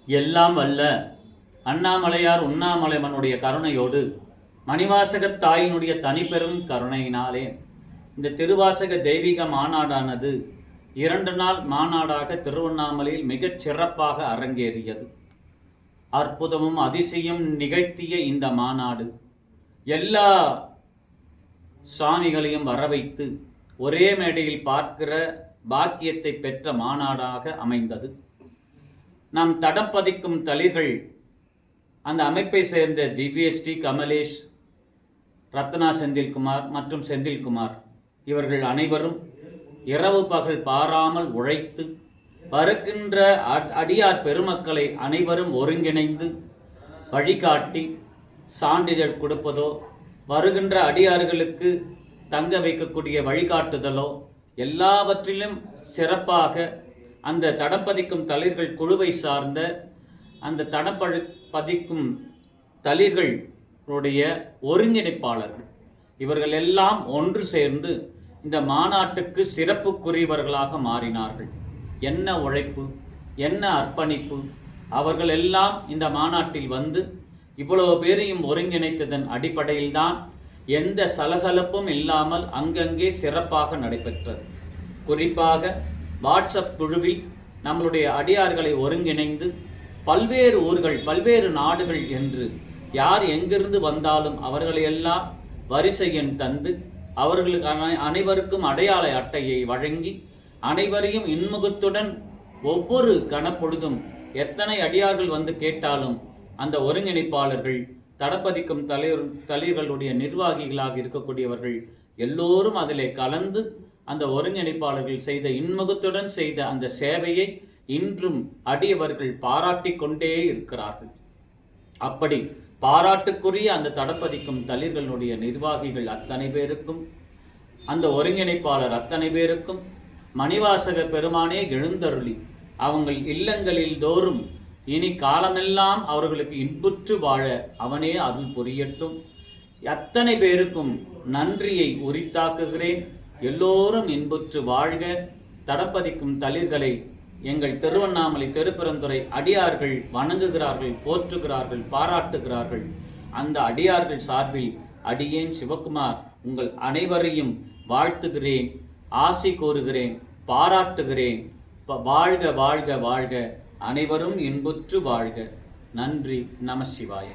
எல்லாம் வல்ல அண்ணாமலையார் உண்ணாமலைமனுடைய கருணையோடு மணிவாசகத் தாயினுடைய தனிப்பெரும் கருணையினாலே இந்த திருவாசக தெய்வீக மாநாடானது 2 நாள் மாநாடாக திருவண்ணாமலையில் மிகச் சிறப்பாக அரங்கேறியது. அற்புதமும் அதிசயம் நிகழ்த்திய இந்த மாநாடு எல்லா சாமிகளையும் வரவைத்து ஒரே மேடையில் பார்க்கிற பாக்கியத்தை பெற்ற மாநாடாக அமைந்தது. நாம் தடம் பதிக்கும் தளிர்கள் அந்த அமைப்பை சேர்ந்த திவ்யஸ்ரீ, கமலேஷ், ரத்னா செந்தில்குமார் மற்றும் செந்தில்குமார் இவர்கள் அனைவரும் இரவு பகல் பாராமல் உழைத்து வருகின்ற அடியார் பெருமக்களை அனைவரும் ஒருங்கிணைந்து வழிகாட்டி சான்றிதழ் கொடுப்பதோ, வருகின்ற அடியார்களுக்கு தங்க வைக்கக்கூடிய வழிகாட்டுதலோ எல்லாவற்றிலும் சிறப்பாக அந்த தடம் பதிக்கும் தளிர்கள் குழுவை சார்ந்த அந்த தடம் பதிக்கும் தளிர்களுடைய ஒருங்கிணைப்பாளர்கள் இவர்கள் எல்லாம் ஒன்று சேர்ந்து இந்த மாநாட்டுக்கு சிறப்புக்குரியவர்களாக மாறினார்கள். என்ன உழைப்பு, என்ன அர்ப்பணிப்பு! அவர்கள் எல்லாம் இந்த மாநாட்டில் வந்து இவ்வளவு பேரையும் ஒருங்கிணைத்ததன் அடிப்படையில்தான் எந்த சலசலப்பும் இல்லாமல் அங்கங்கே சிறப்பாக நடைபெற்றது. குறிப்பாக வாட்ஸ்அப் குழுவில் நம்மளுடைய அடியார்களை ஒருங்கிணைந்து பல்வேறு ஊர்கள், பல்வேறு நாடுகள் என்று யார் எங்கிருந்து வந்தாலும் அவர்களையெல்லாம் வரிசை எண் தந்து அவர்களுக்கு அனைவருக்கும் அடையாள அட்டையை வழங்கி அனைவரையும் இன்முகத்துடன் ஒவ்வொரு கணப்பொழுதும் எத்தனை அடியார்கள் வந்து கேட்டாலும் அந்த ஒருங்கிணைப்பாளர்கள், தடப்பதிக்கும் தளிர்களுடைய நிர்வாகிகளாக இருக்கக்கூடியவர்கள் எல்லோரும் அதிலே கலந்து அந்த ஒருங்கிணைப்பாளர்கள் செய்த இன்முகத்துடன் செய்த அந்த சேவையை இன்றும் அடியவர்கள் பாராட்டி கொண்டே இருக்கிறார்கள். அப்படி பாராட்டுக்குரிய அந்த தடப்பதிக்கும் தளிர்களுடைய நிர்வாகிகள் அத்தனை பேருக்கும், அந்த ஒருங்கிணைப்பாளர் அத்தனை பேருக்கும் மணிவாசக பெருமானே எழுந்தருளி அவங்கள் இல்லங்களில் தோறும் இனி காலமெல்லாம் அவர்களுக்கு இன்புற்று வாழ அவனே அருள் புரியட்டும். அத்தனை பேருக்கும் நன்றியை உரித்தாக்குகிறேன். எல்லோரும் இன்புற்று வாழ்க. தடப்பதிக்கும் தளிர்களை எங்கள் திருவண்ணாமலை திருப்பரந்துரை அடியார்கள் வணங்குகிறார்கள், போற்றுகிறார்கள், பாராட்டுகிறார்கள். அந்த அடியார்கள் சார்பில் அடியேன் சிவகுமார் உங்கள் அனைவரையும் வாழ்த்துகிறேன், ஆசி கூறுகிறேன், பாராட்டுகிறேன். வாழ்க வாழ்க வாழ்க, அனைவரும் இன்புற்று வாழ்க. நன்றி. நம சிவாய.